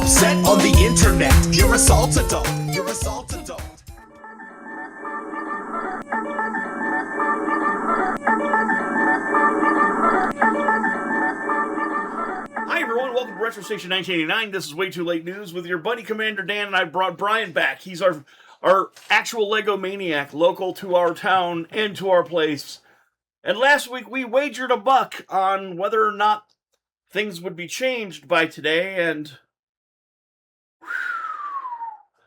upset on the internet. You're a salt adult. You're a salt adult. Hi everyone, welcome to Retro Station 1989. This is Way Too Late News with your buddy Commander Dan, and I brought Brian back. He's our actual Lego maniac, local to our town and to our place. And last week we wagered $1 on whether or not things would be changed by today, and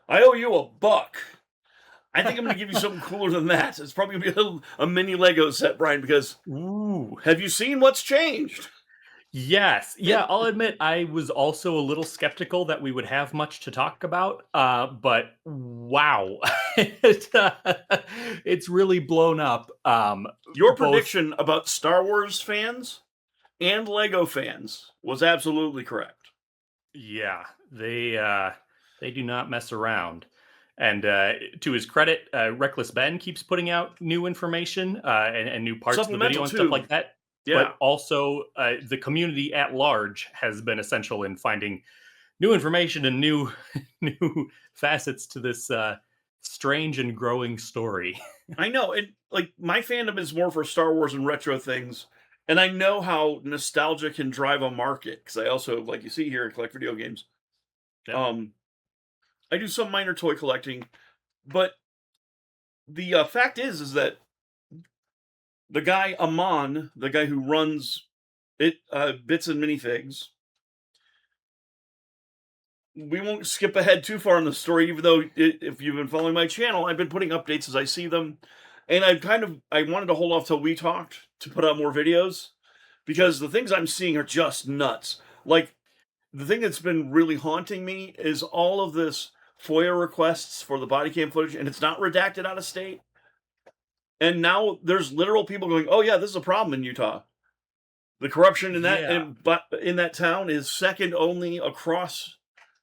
I owe you $1. I think I'm going to give you something cooler than that. It's probably going to be a mini Lego set, Brian, because have you seen what's changed? Yes. Yeah, I'll admit I was also a little skeptical that we would have much to talk about, but wow. It's really blown up. Your prediction about Star Wars fans and Lego fans was absolutely correct. Yeah, they do not mess around. And to his credit, Reckless Ben keeps putting out new information and new parts of the video and stuff like that. Yeah. But also, the community at large has been essential in finding new information and new facets to this strange and growing story. I know. And like my fandom is more for Star Wars and retro things. And I know how nostalgia can drive a market. Because I also, like you see here, collect video games. Yep. I do some minor toy collecting. But the fact is that the guy Amon, the guy who runs it, Bits and Minifigs, we won't skip ahead too far in the story, even though if you've been following my channel, I've been putting updates as I see them. And I wanted to hold off till we talked to put out more videos, because the things I'm seeing are just nuts. Like, the thing that's been really haunting me is all of this FOIA requests for the body cam footage, and it's not redacted out of state. And now there's literal people going, "Oh yeah, this is a problem in Utah. The corruption in that town is second only across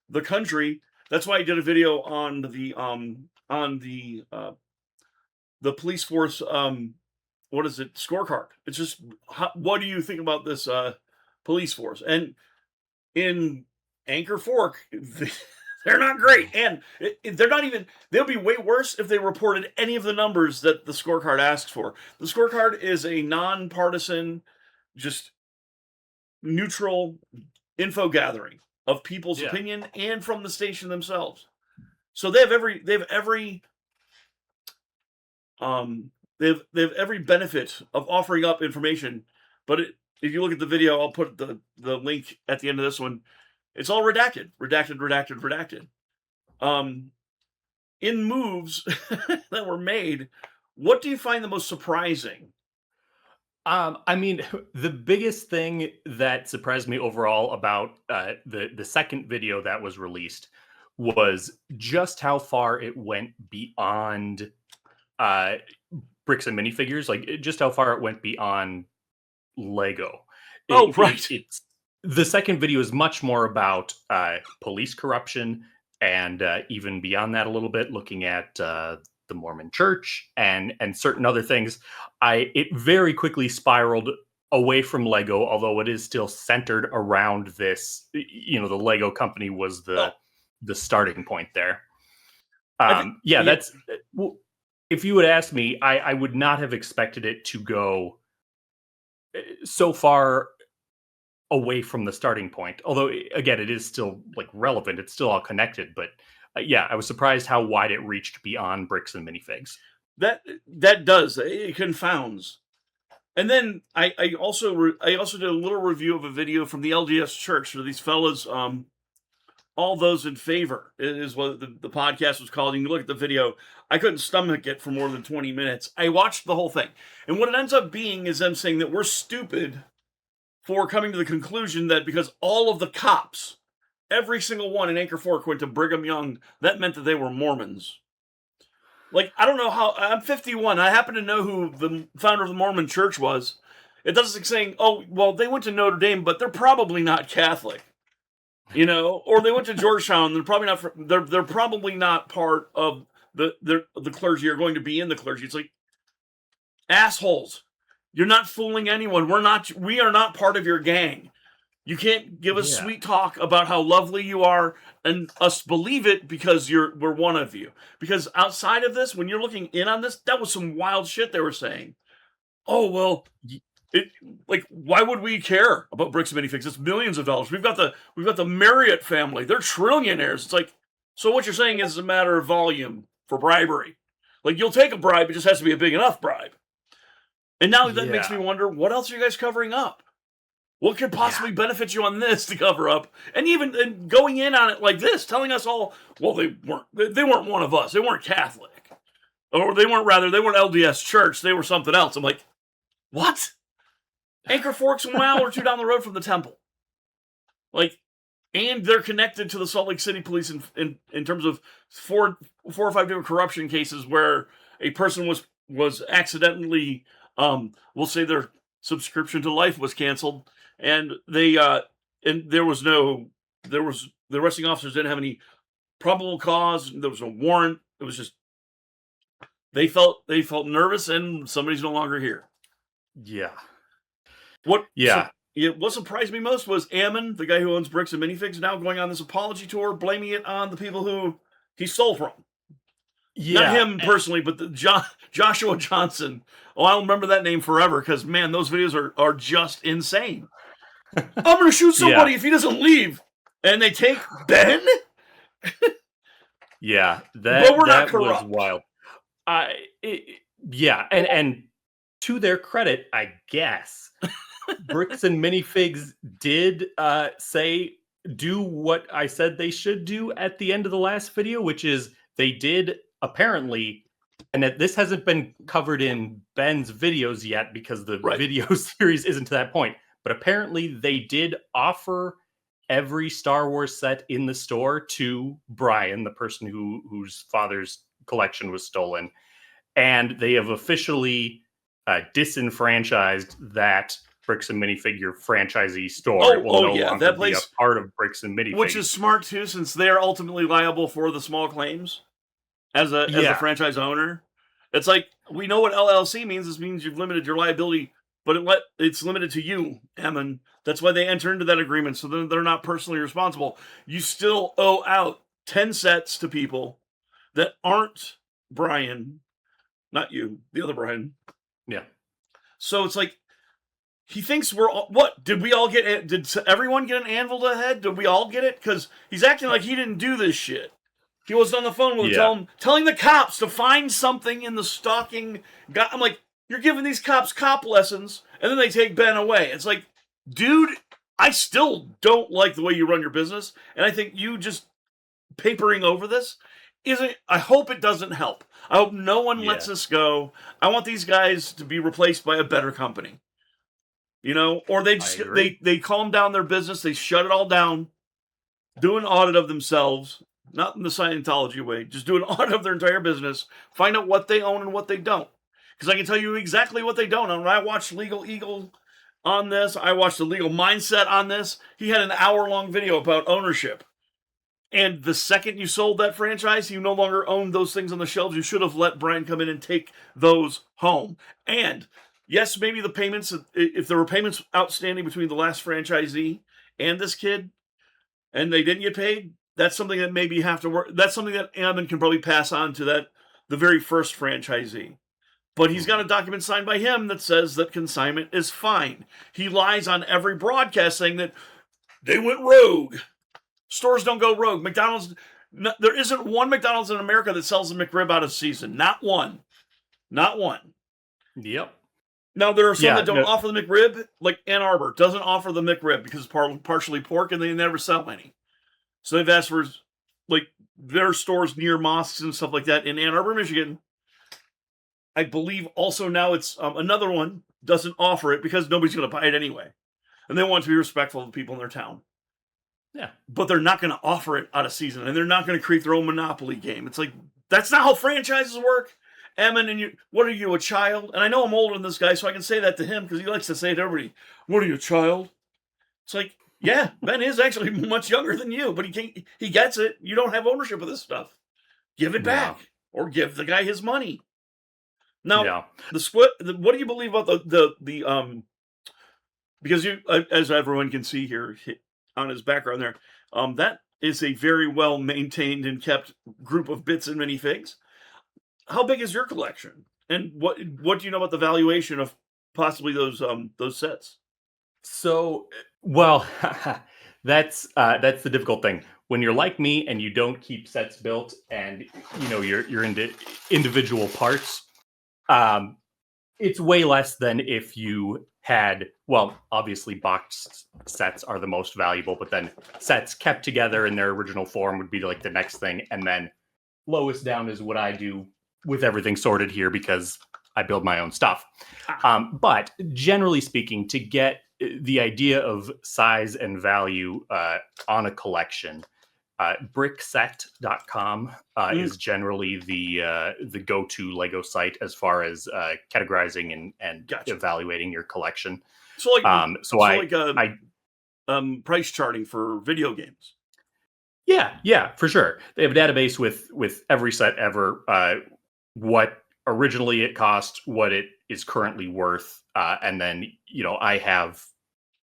the country." That's why I did a video on the police force. What is it? Scorecard. It's just, what do you think about this police force? And in Anchor Fork, they're not great, and they're not even. They'll be way worse if they reported any of the numbers that the scorecard asks for. The scorecard is a non-partisan, just neutral info gathering of people's opinion and from the station themselves. So they have every benefit of offering up information. But if you look at the video, I'll put the link at the end of this one. It's all redacted. In moves that were made, what do you find the most surprising? I mean, the biggest thing that surprised me overall about the second video that was released was just how far it went beyond bricks and minifigures. Like, just how far it went beyond Lego. It's the second video is much more about police corruption, and even beyond that a little bit, looking at the Mormon Church and certain other things. It very quickly spiraled away from Lego, although it is still centered around this. The Lego company was the starting point there. That's. If you would ask me, I would not have expected it to go so far away from the starting point. Although, again, it is still relevant. It's still all connected. But I was surprised how wide it reached beyond bricks and minifigs. That does. It confounds. And then I also did a little review of a video from the LDS Church. So these fellas, all those in favor is what the podcast was called. You can look at the video. I couldn't stomach it for more than 20 minutes. I watched the whole thing. And what it ends up being is them saying that we're stupid for coming to the conclusion that because all of the cops, every single one in Anchor Fork, went to Brigham Young, that meant that they were Mormons. Like, I don't know how. I'm 51. I happen to know who the founder of the Mormon Church was. It doesn't saying, "Oh, well, they went to Notre Dame, but they're probably not Catholic," or they went to Georgetown. They're probably not. They're probably not part of the clergy, or going to be in the clergy. It's like, assholes. You're not fooling anyone. We are not part of your gang. You can't give us Yeah. sweet talk about how lovely you are and us believe it because we're one of you. Because outside of this, when you're looking in on this, that was some wild shit they were saying. Oh well, it like why would we care about bricks and minifigs? It's millions of dollars. We've got the Marriott family. They're trillionaires. It's like, so what you're saying is a matter of volume for bribery. Like you'll take a bribe, it just has to be a big enough bribe. And now that makes me wonder, what else are you guys covering up? What could possibly benefit you on this to cover up? And even going in on it like this, telling us all, well, they weren't one of us. They weren't Catholic. Or they weren't LDS Church. They were something else. I'm like, what? Anchor Forks and Wow are 2 down the road from the temple. Like, and they're connected to the Salt Lake City police in terms of four or five different corruption cases where a person was accidentally, we'll say their subscription to Life was canceled, and the arresting officers didn't have any probable cause. There was no warrant. It was just they felt nervous, and somebody's no longer here. Yeah. What surprised me most was Ammon, the guy who owns Bricks and Minifigs, now going on this apology tour, blaming it on the people who he stole from. Yeah, not him personally, but Joshua Johnson. Oh, I'll remember that name forever because, man, those videos are just insane. I'm going to shoot somebody if he doesn't leave. And they take Ben? Yeah, but we're that not corrupt. Was wild. And to their credit, I guess, Bricks and Minifigs did do what I said they should do at the end of the last video, which is they did apparently, and that this hasn't been covered in Ben's videos yet because the video series isn't to that point, but apparently they did offer every Star Wars set in the store to Brian, the person whose father's collection was stolen, and they have officially disenfranchised that Bricks and Minifigure franchisee store. It will no longer that place, be a part of Bricks and Minifigs. Which is smart too, since they are ultimately liable for the small claims as a franchise owner. It's like, we know what LLC means. This means you've limited your liability, but it's limited to you, Ammon. That's why they enter into that agreement, so then they're not personally responsible. You still owe out 10 sets to people that aren't Brian, not you, the other Brian. Yeah. So it's like, he thinks we're all, what? Did everyone get an anvil to the head? Did we all get it? Because he's acting like he didn't do this shit. He was on the phone with him telling the cops to find something in the stalking guy. I'm like, you're giving these cops cop lessons, and then they take Ben away. It's like, dude, I still don't like the way you run your business, and I think you just papering over this I hope it doesn't help. I hope no one lets this go. I want these guys to be replaced by a better company. You know, or they calm down their business, they shut it all down, do an audit of themselves, not in the Scientology way, just do an audit of their entire business, find out what they own and what they don't. Because I can tell you exactly what they don't own. When I watched Legal Eagle on this, I watched the Legal Mindset on this. He had an hour-long video about ownership. And the second you sold that franchise, you no longer owned those things on the shelves. You should have let Brian come in and take those home. And yes, maybe the payments, if there were payments outstanding between the last franchisee and this kid, and they didn't get paid, that's something that maybe you have to work. That's something that Ammon can probably pass on to the very first franchisee. But he's got a document signed by him that says that consignment is fine. He lies on every broadcast saying that they went rogue. Stores don't go rogue. McDonald's, there isn't one McDonald's in America that sells a McRib out of season. Not one. Not one. Yep. Now, there are some that don't offer the McRib, like Ann Arbor doesn't offer the McRib because it's partially pork and they never sell any. So they've asked for, like, their stores near mosques and stuff like that in Ann Arbor, Michigan. I believe also now it's another one doesn't offer it because nobody's going to buy it anyway. And they want to be respectful of the people in their town. Yeah. But they're not going to offer it out of season, and they're not going to create their own monopoly game. It's like, that's not how franchises work. Ammon, and you, what are you, a child? And I know I'm older than this guy, so I can say that to him because he likes to say it to everybody. What are you, a child? It's like, yeah, Ben is actually much younger than you, but he gets it. You don't have ownership of this stuff. Give it back, or give the guy his money. Now, the split. What do you believe about the because as everyone can see here on his background there, that is a very well maintained and kept group of bits and minifigs. How big is your collection, and what do you know about the valuation of possibly those sets? So, well, that's the difficult thing. When you're like me and you don't keep sets built, and you're into individual parts, um, it's way less than if you had. Well, obviously, boxed sets are the most valuable, but then sets kept together in their original form would be like the next thing, and then lowest down is what I do with everything sorted here because I build my own stuff. But generally speaking, to get the idea of size and value on a collection, brickset.com is generally the go-to Lego site as far as categorizing and Gotcha. evaluating your collection. So like, I price charting for video games. Yeah, for sure. They have a database with every set ever, what originally it cost, what it is currently worth, and then I have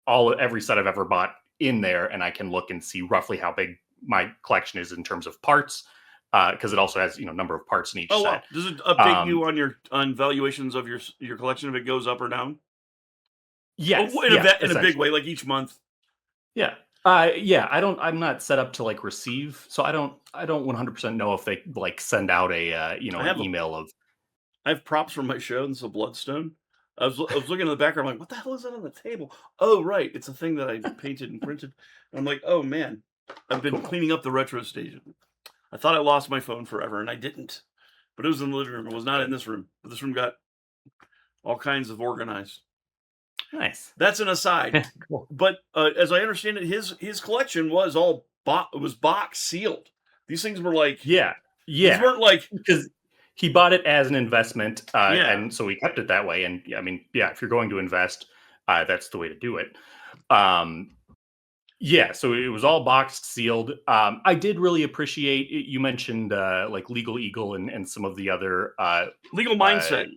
every set I've ever bought in there, and I can look and see roughly how big my collection is in terms of parts, because it also has number of parts in each set. Wow. Does it update you on valuations of your collection if it goes up or down? Yes, in a big way, like each month. Yeah. I'm not set up to like receive, so I don't 100% know if they like send out a an email of. I have props from my show, and it's a bloodstone. I was looking in the background, I'm like, what the hell is that on the table? Oh, right, it's a thing that I painted and printed. And I'm like, oh man, I've been cleaning up the retro station. I thought I lost my phone forever, and I didn't. But it was in the living room. It was not in this room. But this room got all kinds of organized. Nice. That's an aside. Cool. But as I understand it, his collection was all box sealed. These things were like these weren't like, because he bought it as an investment, and so he kept it that way. And I mean, if you're going to invest, that's the way to do it. So it was all boxed, sealed. I did really appreciate you mentioned like Legal Eagle and some of the other Legal Mindset.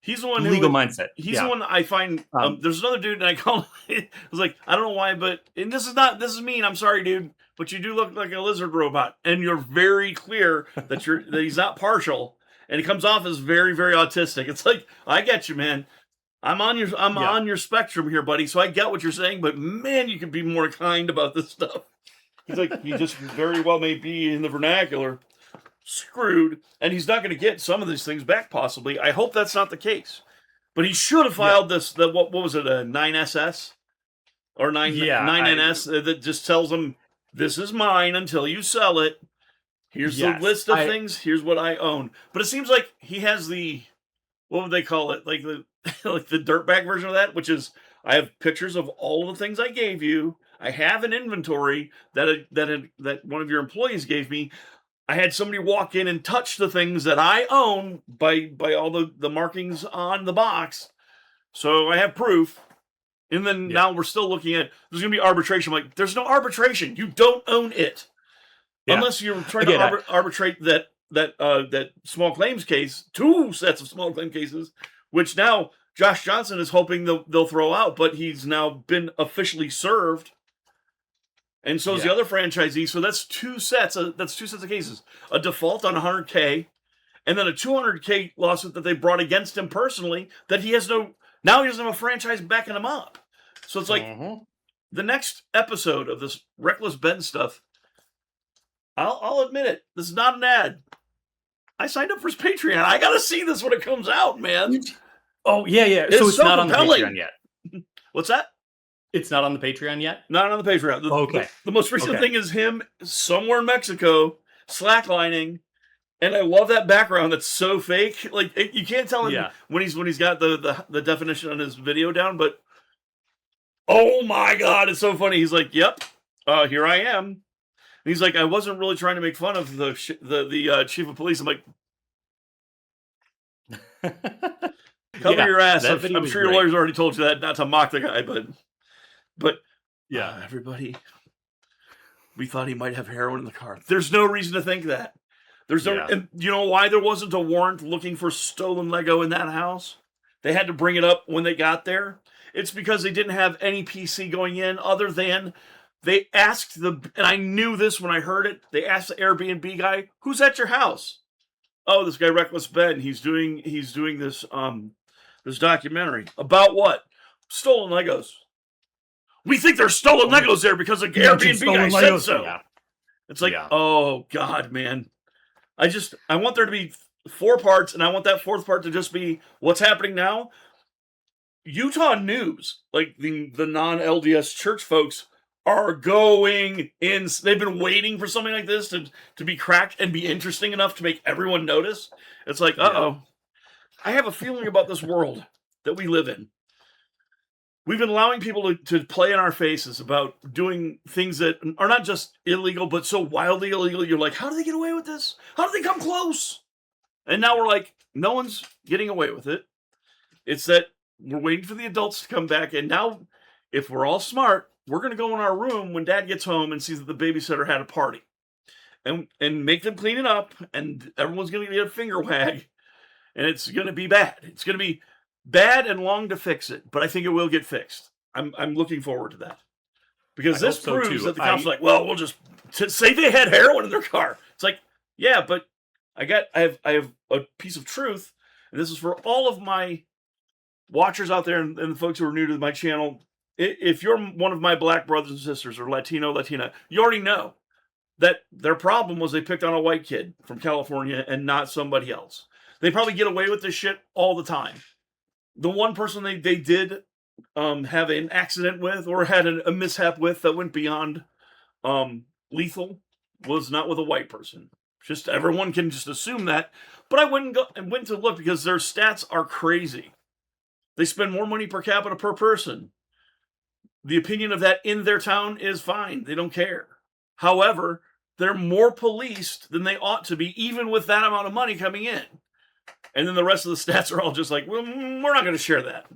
He's the one Mindset. He's the one that I find. There's another dude, and I call him. I was like, I don't know why, but and this is mean. I'm sorry, dude, but you do look like a lizard robot, and you're very clear that he's not partial, and he comes off as very, very autistic. It's like, I get you, man. I'm on your spectrum here, buddy. So I get what you're saying, but man, you could be more kind about this stuff. He's like, he just very well may be in the vernacular. Screwed, and he's not going to get some of these things back. Possibly, I hope that's not the case. But he should have filed this. What was it? A 9SS or 9NS that just tells him this is mine until you sell it. Here's the list of things. Here's what I own. But it seems like he has the, what would they call it? Like the like the dirtbag version of that, which is I have pictures of all of the things I gave you. I have an inventory that one of your employees gave me. I had somebody walk in and touch the things that I own by all the markings on the box. So I have proof. And then now we're still looking at, there's going to be arbitration. I'm like, there's no arbitration. You don't own it. Yeah. Unless you're trying to arbitrate that small claims case, 2 sets of small claim cases, which now Josh Johnson is hoping they'll throw out, but he's now been officially served. And so is the other franchisee. So that's 2 sets of cases. A default on $100K, and then a $200K lawsuit that they brought against him personally that he doesn't have a franchise backing him up. So it's like the next episode of this Reckless Ben stuff, I'll admit it. This is not an ad. I signed up for his Patreon. I got to see this when it comes out, man. Oh, yeah. So it's not compelling. On the Patreon yet. What's that? It's not on the Patreon yet? Not on the Patreon. Okay. The most recent thing is him somewhere in Mexico, slacklining, and I love that background that's so fake. Like, you can't tell him when he's got the definition on his video down, but oh my God, it's so funny. He's like, yep, here I am. And he's like, I wasn't really trying to make fun of the chief of police. I'm like, cover your ass. I'm sure your lawyer's already told you that, not to mock the guy, but everybody, we thought he might have heroin in the car. There's no reason to think that. And you know why there wasn't a warrant looking for stolen Lego in that house? They had to bring it up when they got there. it's because they didn't have any PC going in other than they asked and I knew this when I heard it, they asked the Airbnb guy, who's at your house? Oh, this guy Reckless Ben, he's doing this this documentary. About what? Stolen Legos. We think there's stolen Legos there because the Airbnb guy said so. Yeah. It's like, oh God, man. I want there to be 4 parts, and I want that 4th part to just be what's happening now. Utah News, like the non-LDS church folks, are going in. They've been waiting for something like this to be cracked and be interesting enough to make everyone notice. It's like, uh-oh. I have a feeling about this world that we live in. We've been allowing people to play in our faces about doing things that are not just illegal, but so wildly illegal. You're like, how do they get away with this? How do they come close? And now we're like, no one's getting away with it. It's that we're waiting for the adults to come back. And now, if we're all smart, we're going to go in our room when Dad gets home and sees that the babysitter had a party. And make them clean it up. And everyone's going to get a finger wag. And it's going to be bad. It's going to be bad and long to fix it, but I think it will get fixed. I'm looking forward to that. Because this proves that the cops are like, well, we'll just say they had heroin in their car. It's like, yeah, but I have a piece of truth, and this is for all of my watchers out there and the folks who are new to my channel. If you're one of my black brothers and sisters or Latina, you already know that their problem was they picked on a white kid from California and not somebody else. They probably get away with this shit all the time. The one person they did have an accident with or had a mishap with that went beyond lethal was not with a white person. Just everyone can just assume that. But I went to look because their stats are crazy. They spend more money per capita per person. The opinion of that in their town is fine. They don't care. However, they're more policed than they ought to be, even with that amount of money coming in. And then the rest of the stats are all just like, well, we're not going to share that.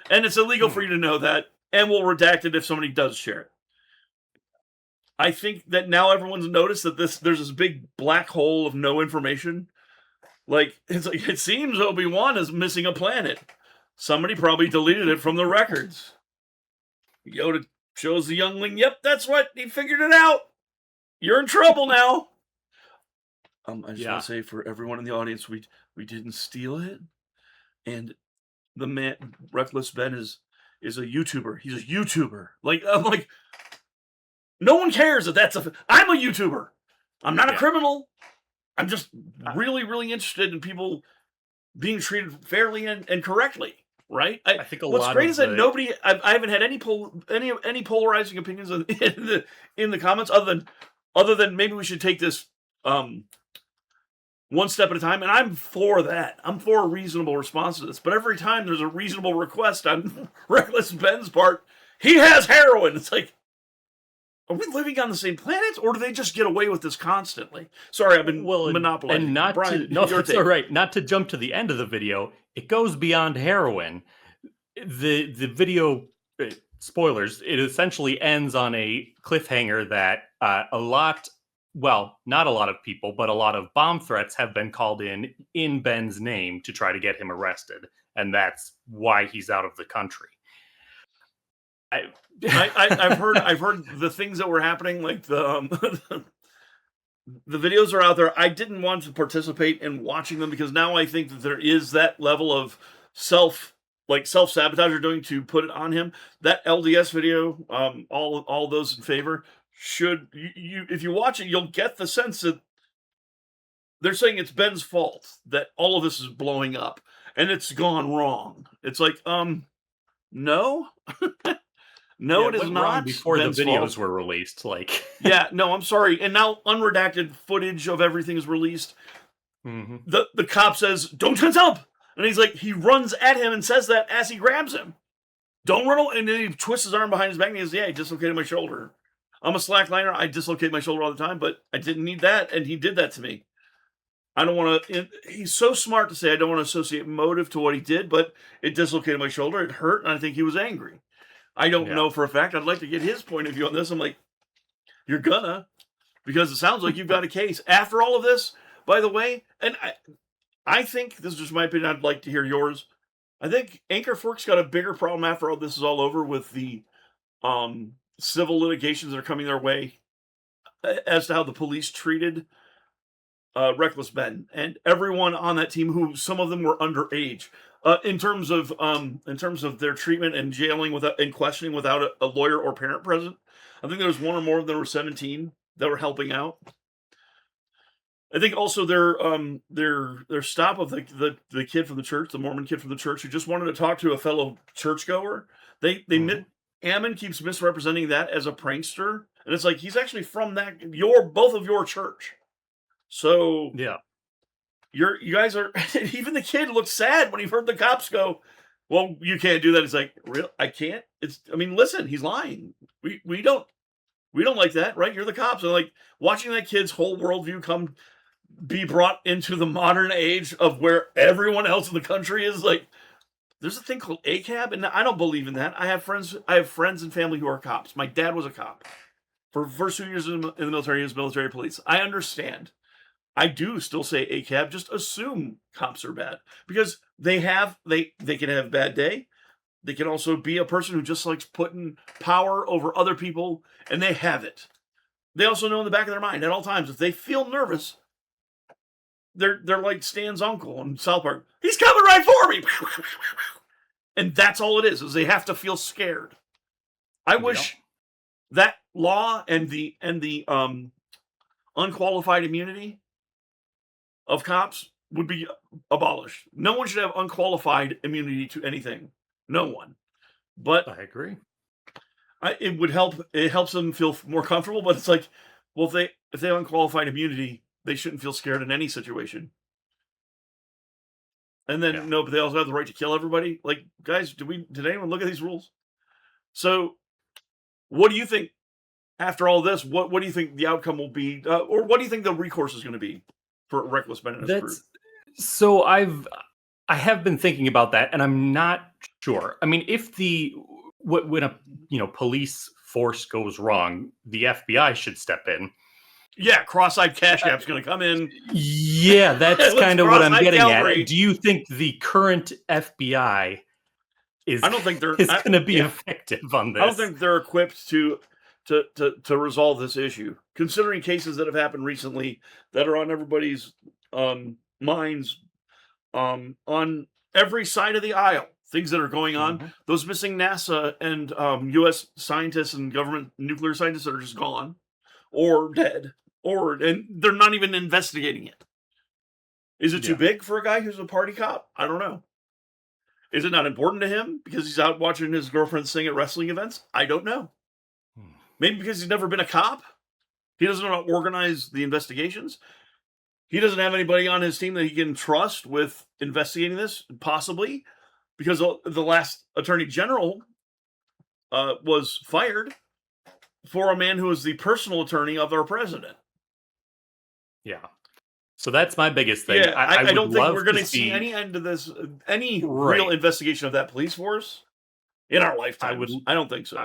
And it's illegal for you to know that, and we'll redact it if somebody does share it. I think that now everyone's noticed that there's this big black hole of no information. Like, it seems Obi-Wan is missing a planet. Somebody probably deleted it from the records. Yoda shows the youngling, yep, that's what, he figured it out. You're in trouble now. I just want to say for everyone in the audience, we didn't steal it, and the man Reckless Ben is a YouTuber. He's a YouTuber. Like I'm like, no one cares that I'm a YouTuber. I'm not a criminal. I'm just really, really interested in people being treated fairly and correctly. Right? I think what's great is that nobody. I haven't had any polarizing opinions in the comments other than maybe we should take this one step at a time, and I'm for that. I'm for a reasonable response to this. But every time there's a reasonable request on Reckless Ben's part, he has heroin. It's like, are we living on the same planet, or do they just get away with this constantly? Sorry, I've been monopolizing. And not Brian, that's all right. Not to jump to the end of the video, it goes beyond heroin. The video, spoilers, it essentially ends on a cliffhanger that not a lot of people, but a lot of bomb threats have been called in Ben's name to try to get him arrested. And that's why he's out of the country. I've heard the things that were happening, like the videos are out there. I didn't want to participate in watching them because now I think that there is that level of self-sabotage you're doing to put it on him. That LDS video, all those in favor, should you if you watch it, you'll get the sense that they're saying it's Ben's fault that all of this is blowing up and it's gone wrong. It's like, no. No, it is not. Before Ben's the videos fault. were released, like yeah, no, I'm sorry. And now unredacted footage of everything is released. Mm-hmm. The cop says, "Don't tense up," and he's like, he runs at him and says that as he grabs him. Don't run away. And then he twists his arm behind his back and he says, "Yeah, I dislocated my shoulder. I'm a slackliner. I dislocate my shoulder all the time, but I didn't need that, and he did that to me." I don't want to. He's so smart to say I don't want to associate motive to what he did, but it dislocated my shoulder. It hurt, and I think he was angry. I don't know for a fact. I'd like to get his point of view on this. I'm like, you're gonna, because it sounds like you've got a case. After all of this, by the way, and I think, this is just my opinion, I'd like to hear yours. I think Anchor Fork's got a bigger problem after all this is all over with the civil litigations that are coming their way as to how the police treated Reckless Ben and everyone on that team, who some of them were underage. In terms of their treatment and jailing without and questioning without a lawyer or parent present, I think there was one or more of them that were 17 that were helping out. I think also their stop of the kid from the church, the Mormon kid from the church, who just wanted to talk to a fellow churchgoer. Ammon keeps misrepresenting that as a prankster, and it's like he's actually from both of your church. So Yeah. you guys are even the kid looked sad when he heard the cops go, "Well, you can't do that." It's like, real, I can't. Listen, he's lying. We don't like that, right? You're the cops. And like watching that kid's whole worldview be brought into the modern age of where everyone else in the country is like, there's a thing called ACAB, and I don't believe in that. I have friends and family who are cops. My dad was a cop. For the first 2 years in the military, he was military police. I understand. I do still say ACAB. Just assume cops are bad because they can have a bad day. They can also be a person who just likes putting power over other people, and they have it. They also know in the back of their mind at all times if they feel nervous, they're like Stan's uncle in South Park. He's coming right for me, and that's all it is they have to feel scared. I wish that law and the unqualified immunity of cops would be abolished. No one should have unqualified immunity to anything. No one. But I agree. It would help. It helps them feel more comfortable. But it's like, well, if they have unqualified immunity, they shouldn't feel scared in any situation. And then but they also have the right to kill everybody. Like, guys, did anyone look at these rules? So, what do you think? After all this, what do you think the outcome will be, or what do you think the recourse is going to be for Reckless Ben and his crew? So I have been thinking about that, and I'm not sure. I mean, if when a police force goes wrong, the FBI should step in. Yeah, cross-eyed Cash App's going to come in. Yeah, that's kind of what I'm getting at. Do you think the current FBI is going to be effective on this? I don't think they're equipped to resolve this issue, considering cases that have happened recently that are on everybody's minds on every side of the aisle. Things that are going on. Those missing NASA and U.S. scientists and government nuclear scientists that are just gone or dead, and they're not even investigating it. Is it too big for a guy who's a party cop? I don't know. Is it not important to him because he's out watching his girlfriend sing at wrestling events? I don't know. Maybe because he's never been a cop. He doesn't know how to organize the investigations. He doesn't have anybody on his team that he can trust with investigating this, possibly, because the last attorney general was fired for a man who was the personal attorney of our president. Yeah. So that's my biggest thing. Yeah, I don't think we're going to see any end to this, any real investigation of that police force in our lifetime. I don't think so.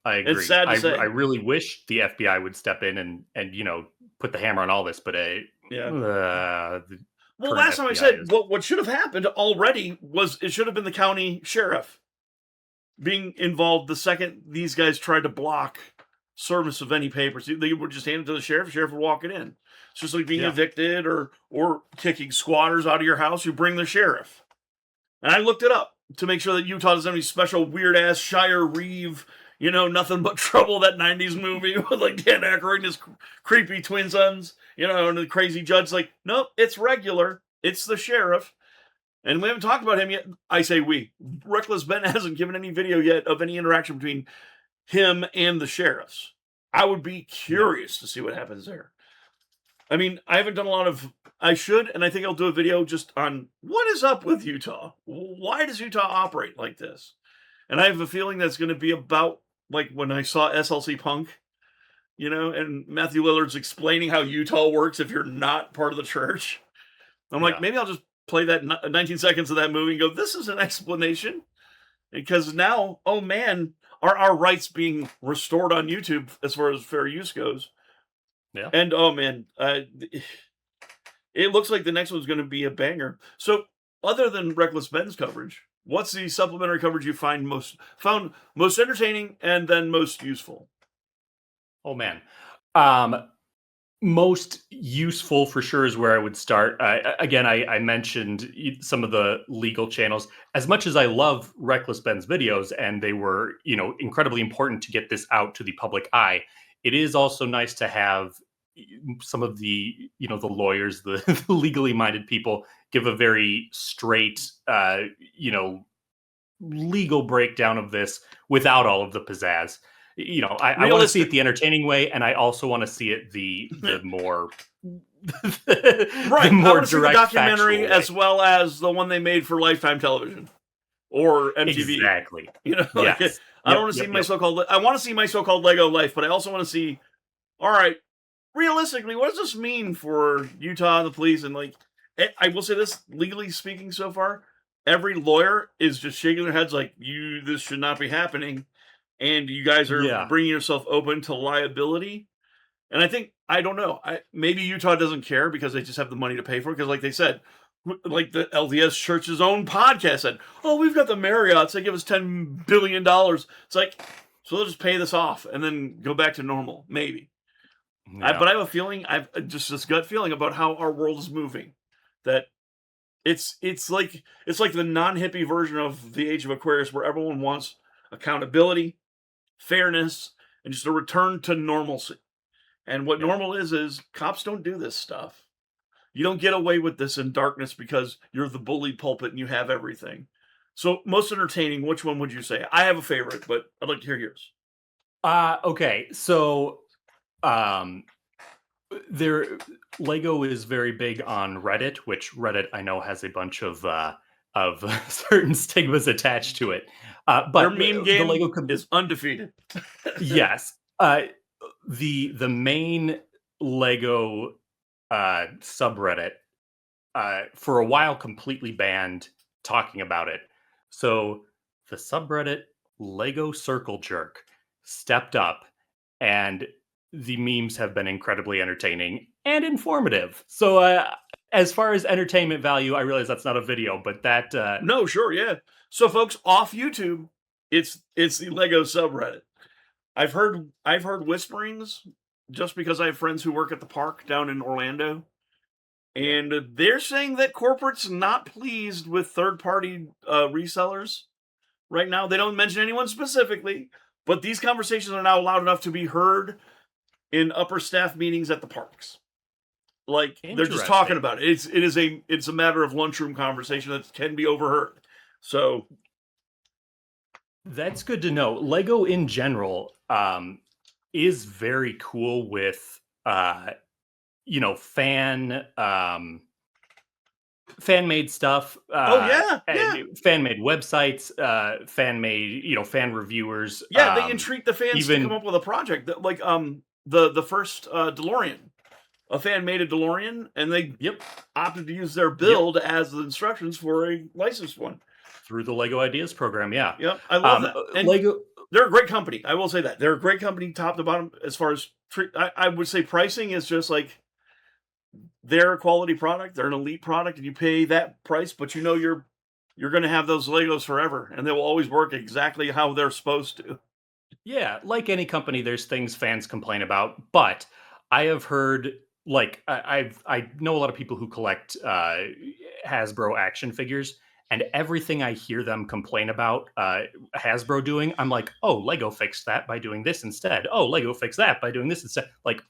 I agree. It's sad to say. I really wish the FBI would step in and put the hammer on all this, but well, last time I said what should have happened already was it should have been the county sheriff being involved the second these guys tried to block service of any papers. They would just hand it to the sheriff. The sheriff would walk it in. It's just like being evicted or kicking squatters out of your house. You bring the sheriff. And I looked it up to make sure that Utah doesn't have any special weird ass Shire Reeve, nothing but trouble, that 90s movie with like Dan Aykroyd and his creepy twin sons, and the crazy judge. Like, nope, it's regular. It's the sheriff. And we haven't talked about him yet. I say we. Reckless Ben hasn't given any video yet of any interaction between him and the sheriffs. I would be curious to see what happens there. I mean, I haven't done a lot of... I should, and I think I'll do a video just on what is up with Utah. Why does Utah operate like this? And I have a feeling that's going to be about like when I saw SLC Punk, and Matthew Lillard's explaining how Utah works if you're not part of the church. I'm like, maybe I'll just play that 19 seconds of that movie and go, this is an explanation. Because now, oh man, are our rights being restored on YouTube as far as fair use goes? Yeah. And oh man, it looks like the next one's going to be a banger. So other than Reckless Ben's coverage, what's the supplementary coverage you found most entertaining and then most useful? Oh man. Um, Most useful for sure is where I would start. Again, I mentioned some of the legal channels. As much as I love Reckless Ben's videos, and they were, incredibly important to get this out to the public eye, it is also nice to have some of the, the lawyers, the, the legally minded people give a very straight, legal breakdown of this without all of the pizzazz. I want to see it Realistic. the entertaining way, and I also want to see it the more the Right. I more want to see the direct documentary factual way. as well as the one they made for Lifetime Television or MTV. Exactly. Like, Yes. I don't Yep. want to see Yep. my Yep. so-called. I want to see my so-called Lego life, but I also want to see. All right, realistically, what does this mean for Utah and the police? And like, I will say this, legally speaking, so far, every lawyer is just shaking their heads like, this should not be happening, and you guys are Yeah. bringing yourself open to liability. And I think, I don't know, maybe Utah doesn't care because they just have the money to pay for it. Because like they said, like the LDS Church's own podcast said, "Oh, we've got the Marriotts. They give us $10 billion." It's like, so they'll just pay this off and then go back to normal, maybe. Yeah. But I have a feeling, I've just this gut feeling about how our world is moving. That it's like the non-hippie version of the Age of Aquarius, where everyone wants accountability, fairness, and just a return to normalcy. And what Yeah. normal is cops don't do this stuff. You don't get away with this in darkness because you're the bully pulpit and you have everything. So most entertaining, which one would you say? I have a favorite, but I'd like to hear yours. Okay. So, um, there Lego is very big on Reddit, which Reddit I know has a bunch of certain stigmas attached to it. Their But meme the game Lego is undefeated. yes. The main Lego subreddit for a while completely banned talking about it. So the subreddit Lego Circle Jerk stepped up, and the memes have been incredibly entertaining and informative. So as far as entertainment value, I realize that's not a video, but that No, sure, yeah. So folks, off YouTube, it's the Lego subreddit. I've heard whisperings just because I have friends who work at the park down in Orlando. yeah, And they're saying that corporate's not pleased with third-party resellers right now. They don't mention anyone specifically, but these conversations are now loud enough to be heard in upper staff meetings at the parks. Like they're just talking interesting. about it. It's a matter of lunchroom conversation that can be overheard. So That's good to know. Lego in general is very cool with fan fan made stuff, oh yeah, yeah. and fan made websites, fan made fan reviewers, Yeah, they entreat the fans to come even up with a project that, like the first DeLorean. A fan made a DeLorean, and they yep, opted to use their yep, build as the instructions for a licensed one. through the Lego Ideas program. Yeah, Yep, I love that, and Lego. they're a great company. I will say that they're a great company, top to bottom. As far as I would say, pricing is just like they're a quality product. They're an elite product, and you pay that price, but you know you're going to have those Legos forever, and they will always work exactly how they're supposed to. Yeah, like any company, there's things fans complain about, but I have heard like I know a lot of people who collect Hasbro action figures, and everything I hear them complain about Hasbro doing, I'm like, oh, Lego fixed that by doing this instead. Oh, Lego fixed that by doing this instead. Like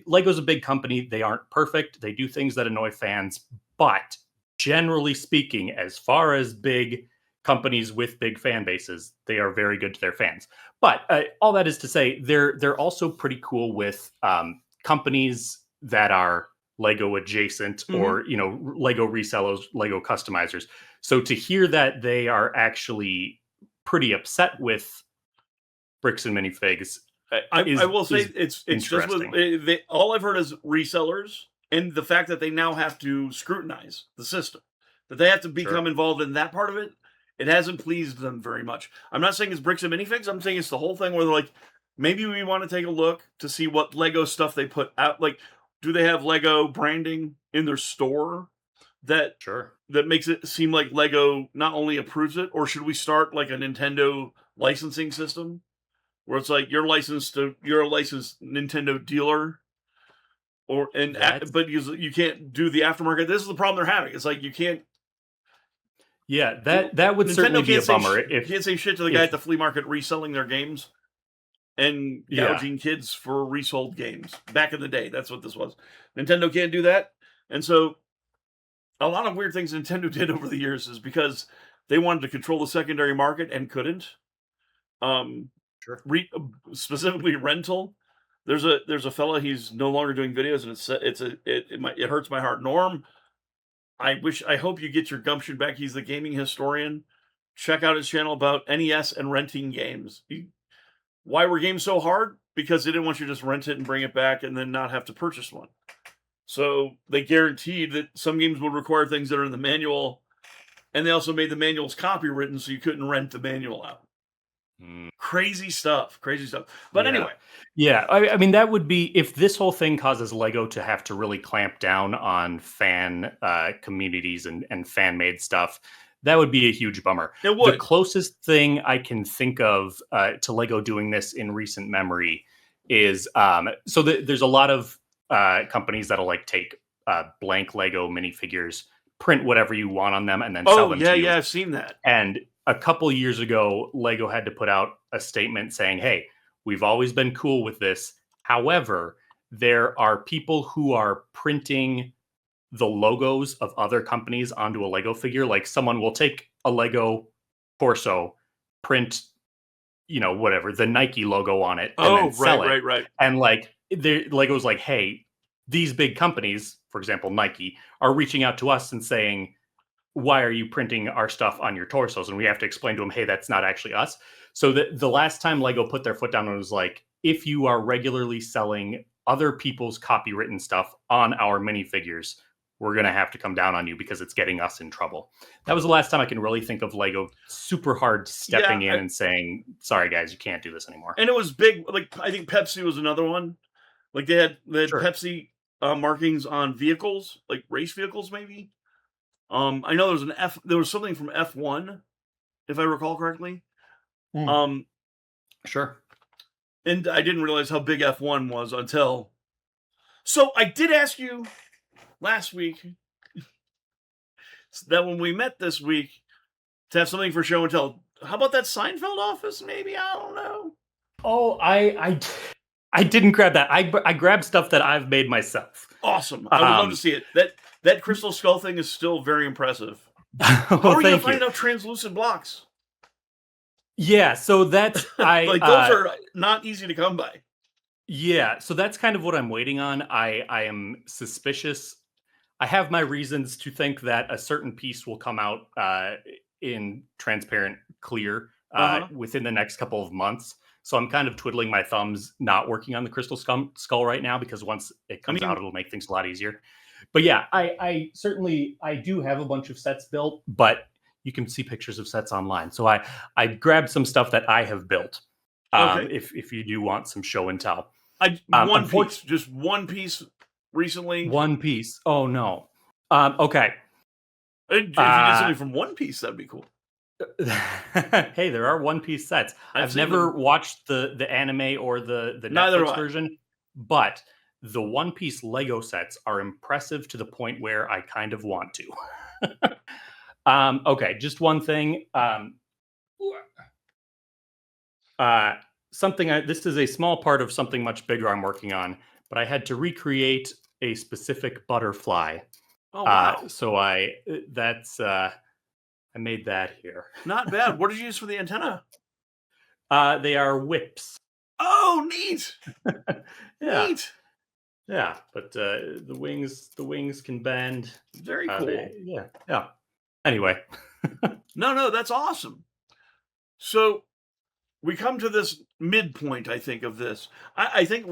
Lego's a big company. They aren't perfect. They do things that annoy fans, but generally speaking, as far as big companies with big fan bases, they are very good to their fans. But all that is to say, they're also pretty cool with companies that are Lego adjacent Mhm. or Lego resellers, Lego customizers. So to hear that they are actually pretty upset with bricks and minifigs I will say is it's just with interesting. all I've heard is resellers and the fact that they now have to scrutinize the system, that they have to Sure. become involved in that part of it. It hasn't pleased them very much. I'm not saying it's bricks and minifigs. I'm saying it's the whole thing where they're like, maybe we want to take a look to see what Lego stuff they put out. Like, do they have Lego branding in their store? that Sure. that makes it seem like Lego not only approves it, or should we start like a Nintendo licensing system where it's like you're a licensed Nintendo dealer, That's but you can't do the aftermarket. This is the problem they're having. It's like you can't. yeah, that would certainly Nintendo be a can't say bummer can't say shit to the guy if at the flea market reselling their games and yeah. gouging kids for resold games. Back in the day, that's what this was. Nintendo can't do that, and so a lot of weird things Nintendo did over the years is because they wanted to control the secondary market and couldn't. Um, Sure. Specifically rental. There's a fella. He's no longer doing videos, and it hurts my heart. Norm, I hope you get your gumption back. He's the gaming historian. Check out his channel about NES and renting games. Why were games so hard? Because they didn't want you to just rent it and bring it back and then not have to purchase one. So they guaranteed that some games would require things that are in the manual, and they also made the manuals copywritten so you couldn't rent the manual out. Crazy stuff. But Yeah. anyway, Yeah, I mean that would be if this whole thing causes Lego to have to really clamp down on fan communities and fan made stuff. That would be a huge bummer. it would. The closest thing I can think of to Lego doing this in recent memory is there's a lot of companies that'll like take blank Lego minifigures, print whatever you want on them, and then sell them to you. Yeah, I've seen that. And a couple years ago, Lego had to put out a statement saying, hey, we've always been cool with this. However, there are people who are printing the logos of other companies onto a Lego figure. Like someone will take a Lego torso, print, whatever, the Nike logo on it, and then sell it. Right. And like Lego's like, hey, these big companies, for example, Nike, are reaching out to us and saying, why are you printing our stuff on your torsos? And we have to explain to them, hey, that's not actually us. So the last time Lego put their foot down, it was like, if you are regularly selling other people's copywritten stuff on our minifigures, we're going to have to come down on you because it's getting us in trouble. That was the last time I can really think of Lego super hard stepping in and saying, sorry, guys, you can't do this anymore. And it was big. Like, I think Pepsi was another one. Like they had Sure. Pepsi markings on vehicles, like race vehicles, maybe. I know there was something from F1, if I recall correctly. Sure. And I didn't realize how big F1 was until. So I did ask you last week that when we met this week to have something for show and tell. How about that Seinfeld office? Maybe, I don't know. Oh, I didn't grab that. I grabbed stuff that I've made myself. Awesome. I would love to see it. That crystal skull thing is still very impressive. Well, How are you going to thank find you. enough translucent blocks? Yeah, so that's Like those are not easy to come by. yeah, so that's kind of what I'm waiting on. I am suspicious. I have my reasons to think that a certain piece will come out in transparent clear within the next couple of months. So I'm kind of twiddling my thumbs, not working on the crystal skull right now, because once it comes out, it'll make things a lot easier. But yeah, I certainly do have a bunch of sets built, but you can see pictures of sets online. So I grabbed some stuff that I have built. If you do want some show and tell. Just one piece recently. One Piece. Oh no. Okay. If you did something from One Piece, that'd be cool. Hey, there are One Piece sets. I've never watched the anime or the Netflix version, but the One Piece Lego sets are impressive to the point where I kind of want to. Okay, just one thing. This is a small part of something much bigger I'm working on, but I had to recreate a specific butterfly. Oh wow! So I made that here. Not bad. What did you use for the antenna? They are whips. Oh, neat! Yeah. Neat. Yeah, but the wings can bend. Very cool. Yeah. Anyway. No, that's awesome. So we come to this midpoint, I think, of this. I think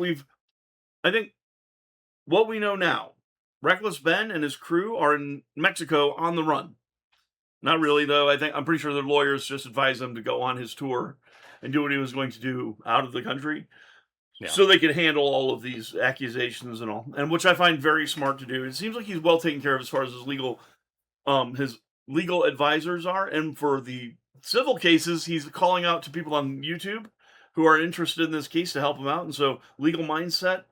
what we know now, Reckless Ben and his crew are in Mexico on the run. Not really, though. I'm pretty sure their lawyers just advised them to go on his tour and do what he was going to do out of the country. Yeah. So they could handle all of these accusations and all, and which I find very smart to do. It seems like he's well taken care of as far as his legal his legal advisors are, and for the civil cases, he's calling out to people on YouTube who are interested in this case to help him out. And so, Legal Mindset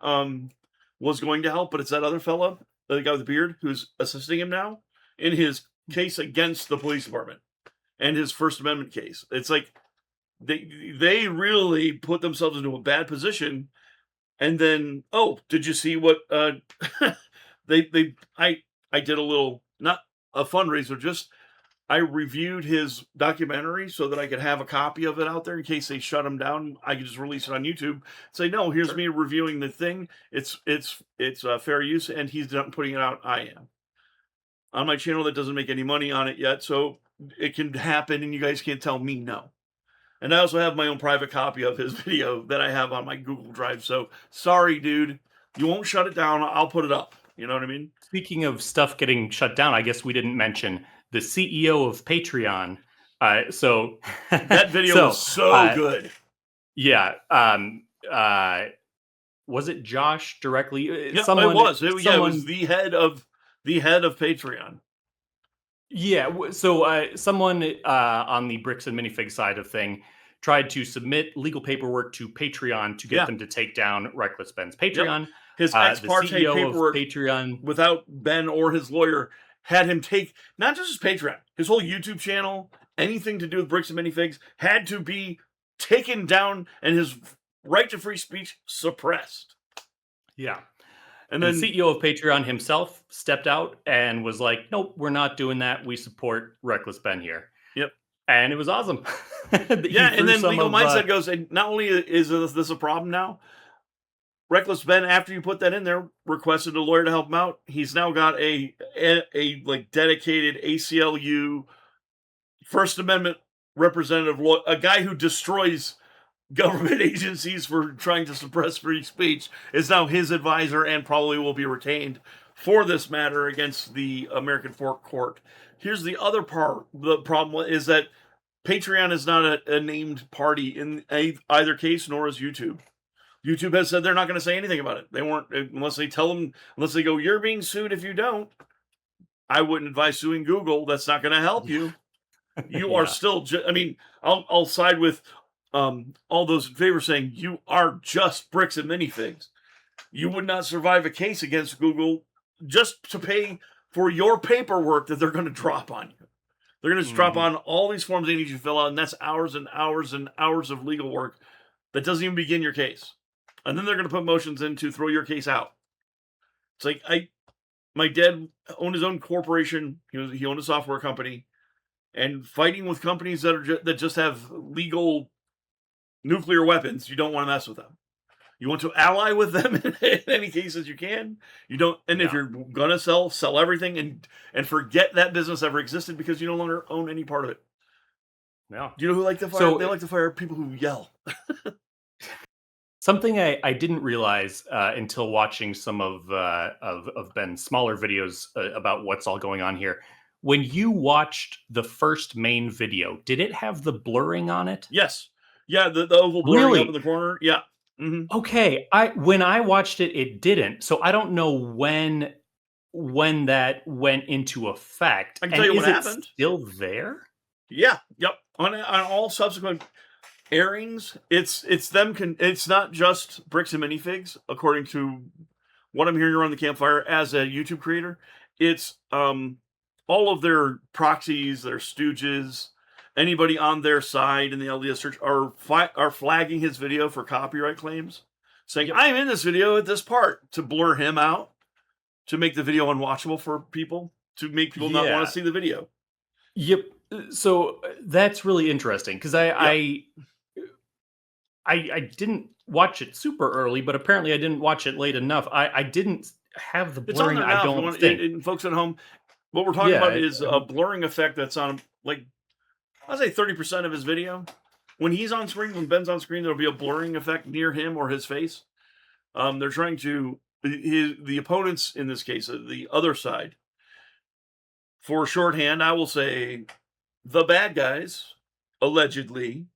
was going to help, but it's that other fella, the guy with the beard, who's assisting him now in his case against the police department and his First Amendment case. It's like they really put themselves into a bad position. And then, oh, did you see what I did a little, not a fundraiser, just I reviewed his documentary so that I could have a copy of it out there in case they shut him down. I could just release it on YouTube. Say, no, here's me reviewing the thing. It's fair use, and he's done putting it out. I am on my channel that doesn't make any money on it yet, so it can happen, and you guys can't tell me no. And I also have my own private copy of his video that I have on my Google Drive. So sorry, dude, you won't shut it down. I'll put it up. You know what I mean? Speaking of stuff getting shut down, I guess we didn't mention the CEO of Patreon. So that video was so good. Yeah. Was it Josh directly? Yeah, it was. It was the head of Patreon. Yeah. So someone on the Bricks and Minifig side of thing tried to submit legal paperwork to Patreon to get them to take down Reckless Ben's Patreon. Yep. His ex parte paperwork Patreon without Ben or his lawyer had him take not just his Patreon, his whole YouTube channel, anything to do with Bricks and Minifigs had to be taken down and his right to free speech suppressed. Yeah. And then the CEO of Patreon himself stepped out and was like, nope, we're not doing that. We support Reckless Ben here. Yep. And it was awesome. Yeah, and then Legal Mindset goes, and not only is this a problem now, Reckless Ben, after you put that in there, requested a lawyer to help him out. He's now got a like dedicated ACLU First Amendment representative, a guy who destroys government agencies for trying to suppress free speech, is now his advisor and probably will be retained for this matter against the American Fork Court. Here's the other part. The problem is that Patreon is not a named party in either case, nor is YouTube. YouTube has said they're not going to say anything about it. They won't, unless they tell them, unless they go, you're being sued if you don't. I wouldn't advise suing Google. That's not going to help you. You are still, I mean, I'll side with all those in favor saying you are just Bricks and Minifigs. You would not survive a case against Google just to pay for your paperwork that they're going to drop on you. They're going to drop on all these forms they need you to fill out, and that's hours and hours and hours of legal work that doesn't even begin your case. And then they're going to put motions in to throw your case out. It's like my dad owned his own corporation. He owned a software company, and fighting with companies that just have legal nuclear weapons, you don't want to mess with them. You want to ally with them in any cases you can. You don't, and if you're gonna sell everything and forget that business ever existed because you no longer own any part of it. Yeah. Do you know who like to fire? They like to fire people who yell. Something I didn't realize until watching some of Ben's smaller videos about what's all going on here. When you watched the first main video, did it have the blurring on it? Yes. Yeah, the oval blurring up in the corner. Yeah. Mm-hmm. Okay. When I watched it, it didn't. So I don't know when that went into effect. I can tell you what happened. Still there? Yeah. Yep. On all subsequent airings, it's them. It's not just Bricks and Minifigs, according to what I'm hearing around the campfire as a YouTube creator. It's all of their proxies, their stooges, anybody on their side in the LDS church are flagging his video for copyright claims, saying, I'm in this video at this part, to blur him out, to make the video unwatchable for people, to make people not want to see the video. Yep. So that's really interesting because I didn't watch it super early, but apparently I didn't watch it late enough. I didn't have the blurring. It's on there now, I don't think. And folks at home, what we're talking about is a blurring effect that's on, like, I'd say 30% of his video. When he's on screen, when Ben's on screen, there'll be a blurring effect near him or his face. They're trying to, the opponents in this case, the other side, for shorthand, I will say the bad guys, allegedly.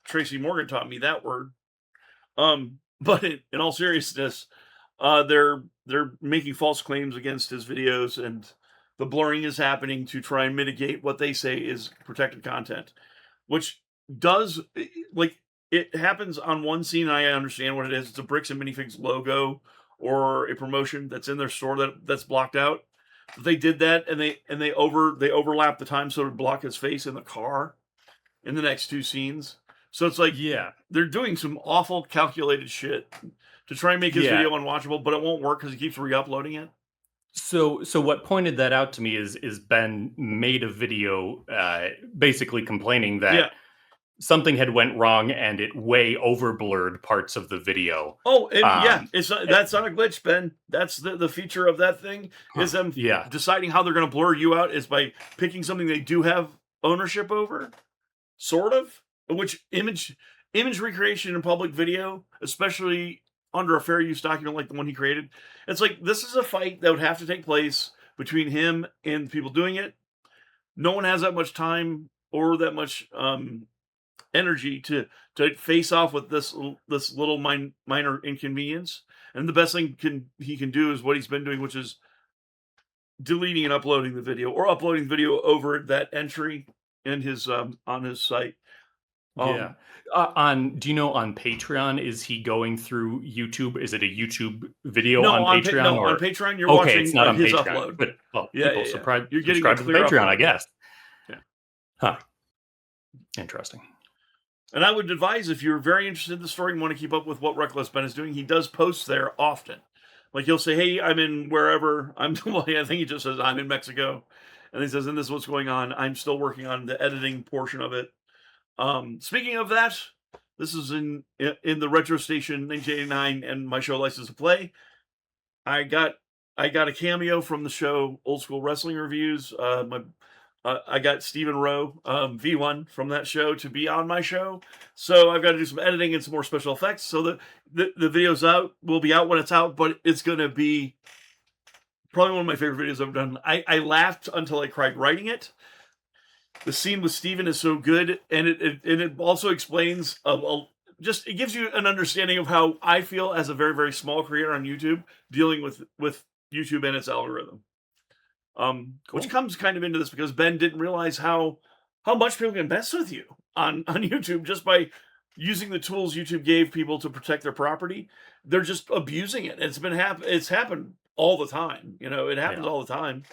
Tracy Morgan taught me that word. But in all seriousness, they're making false claims against his videos, and the blurring is happening to try and mitigate what they say is protected content, which does like it happens on one scene. I understand what it is. It's a Bricks and Minifigs logo or a promotion that's in their store that's blocked out. But they did that, and they overlap the time so to block his face in the car in the next two scenes. So it's like Yeah. they're doing some awful calculated shit to try and make his Yeah. video unwatchable, but it won't work because he keeps re-uploading it. So what pointed that out to me is Ben made a video basically complaining that Yeah. something had went wrong and it way over blurred parts of the video. Oh, and yeah, that's not a glitch, Ben. That's the feature of that thing is them Yeah. deciding how they're going to blur you out is by picking something they do have ownership over, sort of. Which image recreation in public video, especially under a fair use document like the one he created, it's like this is a fight that would have to take place between him and the people doing it. No one has that much time or that much energy to face off with this little minor inconvenience. And the best thing he can do is what he's been doing, which is deleting and uploading the video or uploading the video over that entry in his on his site. Yeah. Do you know on Patreon, is he going through YouTube? Is it a YouTube video No, on Patreon? on Patreon you're okay, watching it's not on his Patreon. upload. But Yeah, people yeah. You're getting subscribe a to the clear Patreon, I upload. guess. Yeah. Huh. Interesting. And I would advise if you're very interested in the story and want to keep up with what Reckless Ben is doing, he does post there often. Like he'll say, "Hey, I'm in wherever." Well, I think he just says, "I'm in Mexico," and he says, "And this is what's going on. I'm still working on the editing portion of it." Speaking of that, this is in the Retro Station 1989 and my show License to Play. I got a cameo from the show Old School Wrestling Reviews. I got Stephen Rowe, V1 from that show to be on my show. So I've got to do some editing and some more special effects. So the video's out, will be out when it's out, but it's going to be probably one of my favorite videos I've done. I laughed until I cried writing it. The scene with Steven is so good, and it also explains it gives you an understanding of how I feel as a very, very small creator on YouTube dealing with YouTube and its algorithm. Cool. Which comes kind of into this because Ben didn't realize how much people can mess with you on YouTube just by using the tools YouTube gave people to protect their property. They're just abusing it. It's happened all the time. It happens all the time.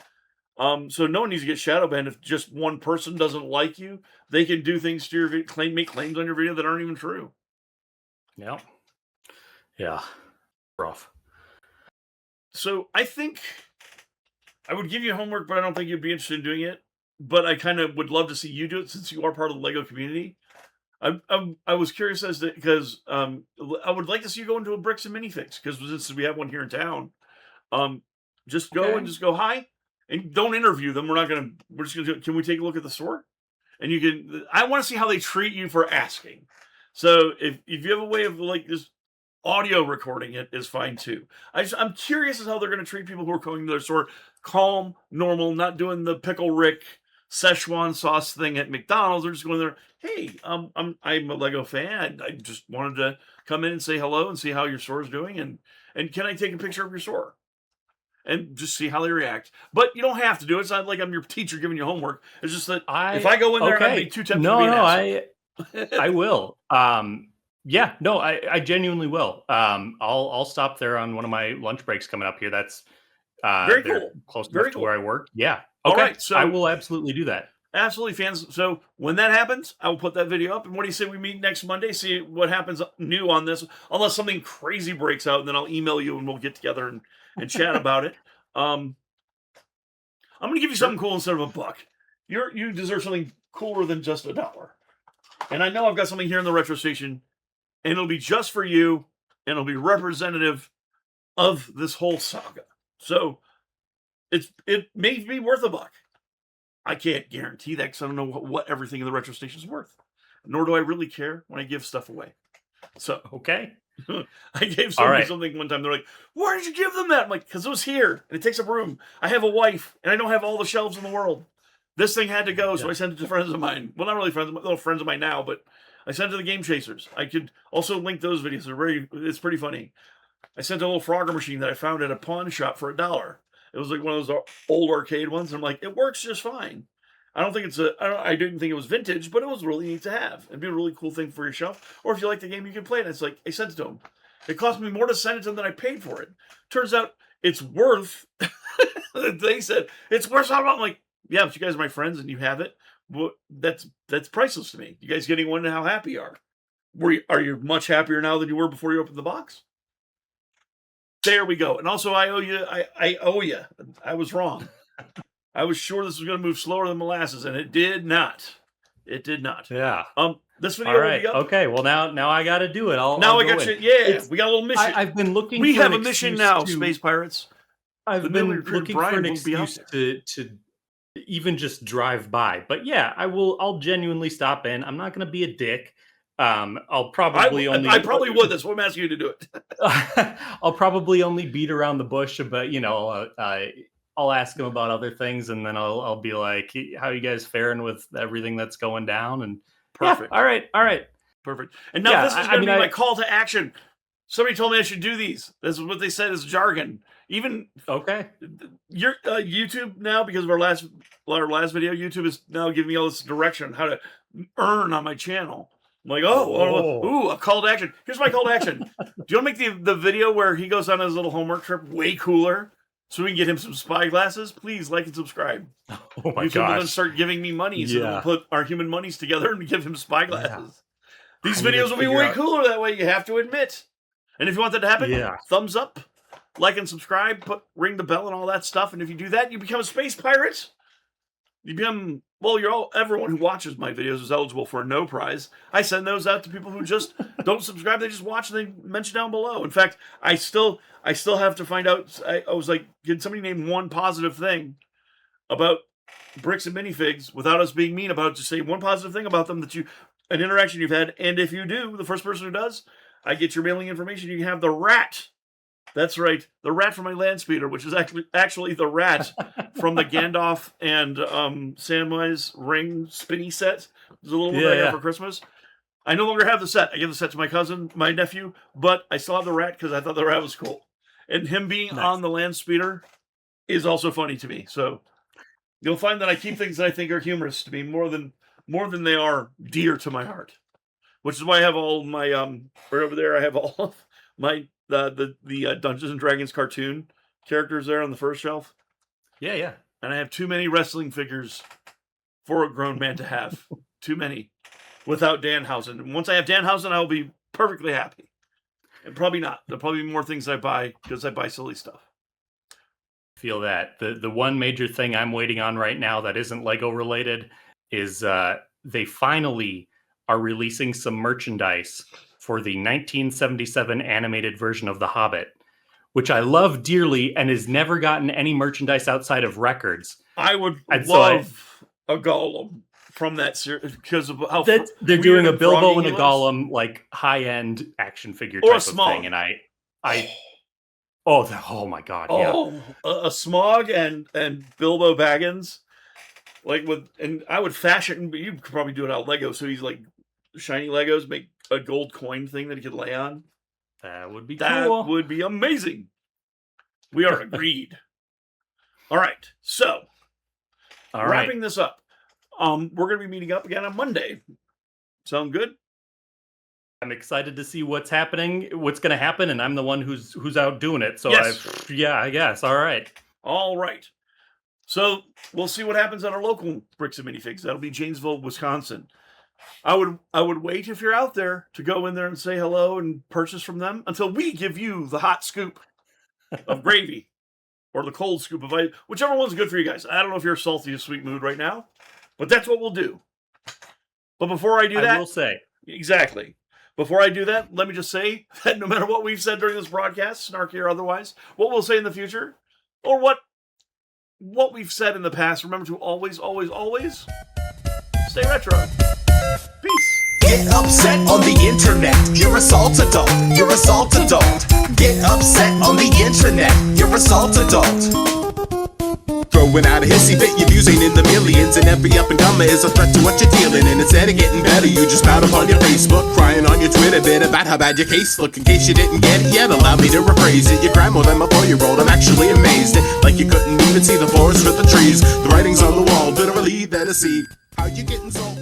So no one needs to get shadow banned if just one person doesn't like you. They can do things to your video, make claims on your video that aren't even true. Yeah. Yeah. Rough. So I think I would give you homework, but I don't think you'd be interested in doing it. But I kind of would love to see you do it since you are part of the Lego community. I was curious because I would like to see you go into a Bricks and Minifigs because since we have one here in town, just go and just go hi. And don't interview them. We're just gonna can we take a look at the store? And I want to see how they treat you for asking. So if you have a way of like just audio recording it is fine too. I'm curious as how they're gonna treat people who are going to their store calm, normal, not doing the Pickle Rick Szechuan sauce thing at McDonald's. They're just going there, hey, I'm a Lego fan. I just wanted to come in and say hello and see how your store is doing and can I take a picture of your store? And just see how they react. But you don't have to do it. It's not like I'm your teacher giving you homework. It's just that if I go in there, I'd be too tempted to be an asshole. I will. Yeah, no, I genuinely will. I'll stop there on one of my lunch breaks coming up here. That's very cool. Close enough to where I work. Yeah. Okay. All right. So I will absolutely do that. Absolutely, fans. So when that happens, I will put that video up. And what do you say we meet next Monday? See what happens new on this, unless something crazy breaks out, and then I'll email you and we'll get together and chat about it. I'm going to give you something cool instead of $1. You deserve something cooler than just $1. And I know I've got something here in the Retro Station, and it'll be just for you, and it'll be representative of this whole saga. So it may be worth $1. I can't guarantee that because I don't know what everything in the Retro Station is worth. Nor do I really care when I give stuff away. So okay. I gave somebody something one time. They're like, "Why did you give them that?" I'm like, "Because it was here, and it takes up room. I have a wife, and I don't have all the shelves in the world. This thing had to go, so I sent it to friends of mine. Well, not really friends, little friends of mine now, but I sent it to the Game Chasers. I could also link those videos. It's pretty funny. I sent a little Frogger machine that I found at a pawn shop for $1. It was like one of those old arcade ones. And I'm like, it works just fine. I don't think it's I didn't think it was vintage, but it was really neat to have. It'd be a really cool thing for your shelf. Or if you like the game, you can play it. It's like, I sent it to him. It cost me more to send it to him than I paid for it. Turns out it's worth, they said, it's worth something. I'm like, yeah, but you guys are my friends and you have it. Well, that's priceless to me. You guys getting one and how happy you are. Are you much happier now than you were before you opened the box? There we go. And also, I owe you. I owe you. I was wrong. I was sure this was going to move slower than molasses, and it did not. It did not. Yeah. This video All right. will be up. Okay. Well, now I got to do it. I'll I go got you. in. Yeah, we got a little mission. I've been looking. We for have an a mission excuse now, to- Space Pirates. I've been looking for Brian an won't be out excuse to even just drive by. But yeah, I'll genuinely stop in. I'm not going to be a dick. I'll probably only. I probably would. That's why I'm asking you to do it. I'll probably only beat around the bush, but I'll ask him about other things, and then I'll be like, "How you guys faring with everything that's going down?" And Perfect. Yeah, all right. Perfect. And now this is going to be I my call to action. Somebody told me I should do these. This is what they said is jargon. Even Okay. your YouTube now, because of our last video, YouTube is now giving me all this direction on how to earn on my channel. I'm like, ooh, a call to action. Here's my call to action. Do you want to make the video where he goes on his little homework trip way cooler so we can get him some spy glasses? Please like and subscribe. Oh my YouTube will then gosh. start giving me money so that Yeah. we'll put our human monies together and give him spy glasses. Yeah. These I need to videos will be figure way out- cooler that way, you have to admit. And if you want that to happen, Yeah. thumbs up, like and subscribe, ring the bell and all that stuff. And if you do that, you become a space pirate. You become, well, everyone who watches my videos is eligible for a no prize. I send those out to people who just don't subscribe. They just watch and they mention down below. In fact, I still have to find out. I was like, did somebody name one positive thing about Bricks and Minifigs without us being mean about it? Just say one positive thing about them an interaction you've had. And if you do, the first person who does, I get your mailing information. You can have the rat. That's right, the rat from my land speeder, which is actually the rat from the Gandalf and Samwise ring spinny set. There's a little one that I got for Christmas. I no longer have the set. I give the set to my cousin, my nephew, but I still have the rat because I thought the rat was cool. And him being on the land speeder is also funny to me. So you'll find that I keep things that I think are humorous to me more than they are dear to my heart. Which is why I have all my right over there. I have all of my the Dungeons and Dragons cartoon characters there on the first shelf. Yeah. And I have too many wrestling figures for a grown man to have. Too many. Without Danhausen. And once I have Danhausen, I will be perfectly happy. And probably not. There'll probably be more things I buy because I buy silly stuff. Feel that. The one major thing I'm waiting on right now that isn't Lego related is they finally are releasing some merchandise for the 1977 animated version of The Hobbit, which I love dearly and has never gotten any merchandise outside of records. I would love a Gollum from that series because of how they're doing a Bilbo and froggy a he was. Gollum like high-end action figure Or a type of Smaug. thing, and oh my god, yeah. A Smaug and Bilbo Baggins, and I would fashion, but you could probably do it out of Lego. So he's like shiny Legos, make a gold coin thing that he could lay on. That would be That cool. would be amazing. We are agreed. All right, so All right. wrapping this up, we're going to be meeting up again on Monday. Sound good? I'm excited to see what's going to happen, and I'm the one who's out doing it. So Yes. I guess. All right. All right. So we'll see what happens at our local Bricks and Minifigs. That'll be Janesville, Wisconsin. I would wait if you're out there to go in there and say hello and purchase from them until we give you the hot scoop of gravy or the cold scoop of ice, whichever one's good for you guys. I don't know if you're salty or sweet mood right now, but that's what we'll do. But before I do that, I will say. Exactly. Before I do that, let me just say that no matter what we've said during this broadcast, snarky or otherwise, what we'll say in the future, or what we've said in the past, remember to always, always, always stay retro. Peace. Get upset on the internet. You're a salt adult. You're a salt adult. Get upset on the internet. You're a salt adult. Throw throwing out a hissy fit. Your views ain't in the millions, and every up and comer is a threat to what you're dealing. And instead of getting better, you just spout up on your Facebook, crying on your Twitter bit about how bad your case look. In case you didn't get it yet, allow me to rephrase it. You cry more than my 4-year-old, I'm actually amazed. Like you couldn't even see the forest for the trees. The writing's on the wall, literally that I see. How you getting so